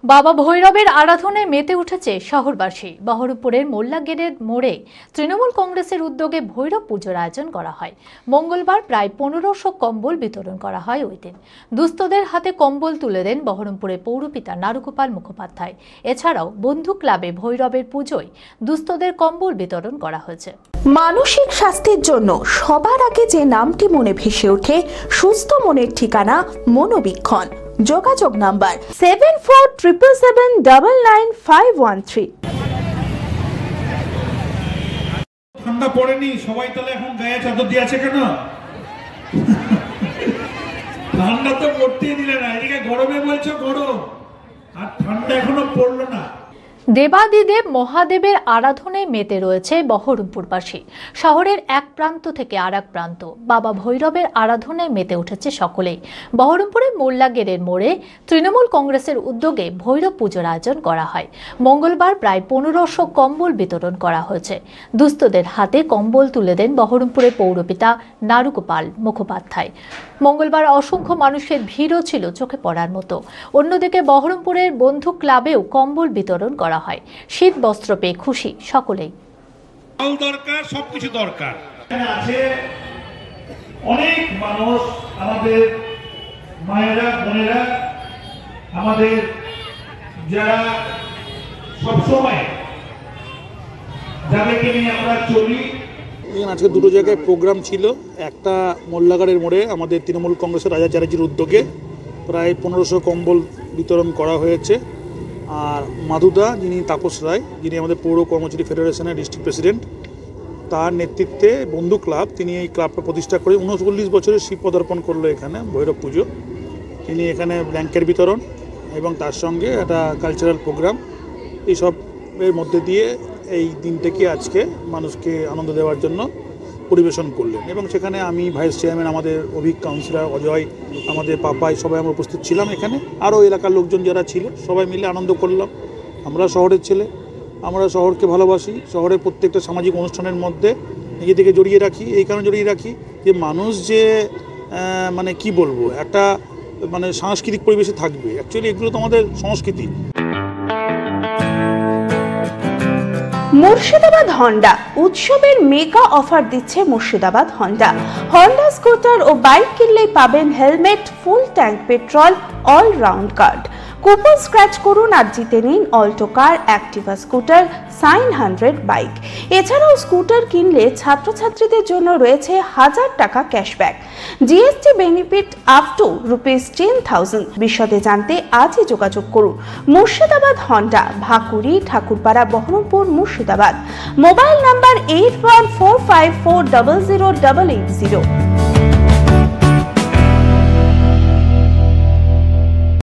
বাবা ভৈরবের আরাধনায় মেতে উঠেছে শহরবাসী। বহরমপুরের মোল্লাগেরের মোড়ে তৃণমূল কংগ্রেসের উদ্যোগে ভৈরব পুজোর আয়োজন করা হয়। মঙ্গলবার প্রায় 1500 কম্বল বিতরণ করা হয়। ওই দিন দুস্থদের হাতে কম্বল তুলে দেন বহরমপুরের পৌরপিতা নারুগোপাল মুখোপাধ্যায়। এছাড়াও বন্ধু ক্লাবে ভৈরবের পুজোয় দুস্থদের কম্বল বিতরণ করা হয়েছে। মানসিক স্বাস্থ্যের জন্য সবার আগে যে নামটি মনে ভেসে ওঠে, সুস্থ মনের ঠিকানা মনোবীক্ষণ। যোগাযোগ নাম্বার 7477799513। ঠান্ডা পড়েনি, সবাই তাহলে এখন গায়ে চাদর দিয়ে আছে কেন? ঠান্ডা তো পড়তেই দিলে না, এদিকে গরমে বলছো গরম, আর ঠান্ডা এখনো পড়লো না। দেবাদিদেব মহাদেবের আরাধনায় মেতে রয়েছে বহরমপুরবাসী। শহরের এক প্রান্ত থেকে আর এক প্রান্ত বাবা ভৈরবের আরাধনায় মেতে উঠেছে সকলেই। বহরমপুরের মোল্লাগেরের মোড়ে তৃণমূল কংগ্রেসের উদ্যোগে ভৈরব পুজোর আয়োজন করা হয়। মঙ্গলবার প্রায় 1500 কম্বল বিতরণ করা হয়েছে। দুস্থদের হাতে কম্বল তুলে দেন বহরমপুরের পৌরপিতা নারুগোপাল মুখোপাধ্যায়। মঙ্গলবার অসংখ্য মানুষের ভিড়ও ছিল চোখে পড়ার মতো। অন্যদিকে বহরমপুরের বন্ধু ক্লাবেও কম্বল বিতরণ করা হয়। শীত বস্ত্র পেয়ে খুশি সকলেই। দরকার, সবকিছু দরকার। আছে অনেক মানুষ, আমাদের মায়েরা, বোনেরা, আমাদের যারা সবসময় যাদেরকে নিয়ে আমরা চলি। আজকে দুটো জায়গায় প্রোগ্রাম ছিল। একটা মোল্লাগড়ের মোড়ে আমাদের তৃণমূল কংগ্রেসের রাজা চ্যাটার্জির উদ্যোগে প্রায় 1500 কম্বল বিতরণ করা হয়েছে। আর মাধুদা, যিনি তাপস রায়, যিনি আমাদের পৌর কর্মচারী ফেডারেশনের ডিস্ট্রিক্ট প্রেসিডেন্ট, তার নেতৃত্বে বন্ধু ক্লাব, তিনি এই ক্লাবটা প্রতিষ্ঠা করে 39 বছরের শিব পদার্পণ করলো এখানে ভৈরব পুজো। তিনি এখানে ব্ল্যাঙ্কেট বিতরণ এবং তার সঙ্গে একটা কালচারাল প্রোগ্রাম, এইসবের মধ্যে দিয়ে এই দিনটাকে আজকে মানুষকে আনন্দ দেওয়ার জন্য পরিবেশন করলেন। এবং সেখানে আমি ভাইস চেয়ারম্যান, আমাদের অভিজ্ঞ কাউন্সিলর অজয়, আমাদের পাপাই, সবাই আমরা উপস্থিত ছিলাম। এখানে আরও এলাকার লোকজন যারা ছিল সবাই মিলে আনন্দ করলাম। আমরা শহরের ছেলে, আমরা শহরকে ভালোবাসি। শহরের প্রত্যেকটা সামাজিক অনুষ্ঠানের মধ্যে নিজেদেরকে জড়িয়ে রাখি। এই কারণে জড়িয়ে রাখি যে মানুষ যে মানে কি বলবো, একটা মানে সাংস্কৃতিক পরিবেশে থাকবে। অ্যাকচুয়ালি এগুলো তো আমাদের সংস্কৃতি। মুর্শিদাবাদ হন্ডা উৎসবের মেগা অফার দিচ্ছে মুর্শিদাবাদ হন্ডা। হন্ডা স্কুটার ও বাইক কিনলেই পাবেন helmet, full tank petrol, all round card. Coupon scratch করুন আর জিতে নিন Alto car, Activa scooter, Shine 100 bike. এছাড়াও স্কুটার কিনলে ছাত্রছাত্রীদের জন্য রয়েছে 1000 টাকা cashback, GST benefit up to ₹10,000। বিশদে জানতে আজই যোগাযোগ করুন। Murshidabad Honda, Bhakuri, Thakurpara, Baharampur, Murshidabad. Mobile number 8145400880।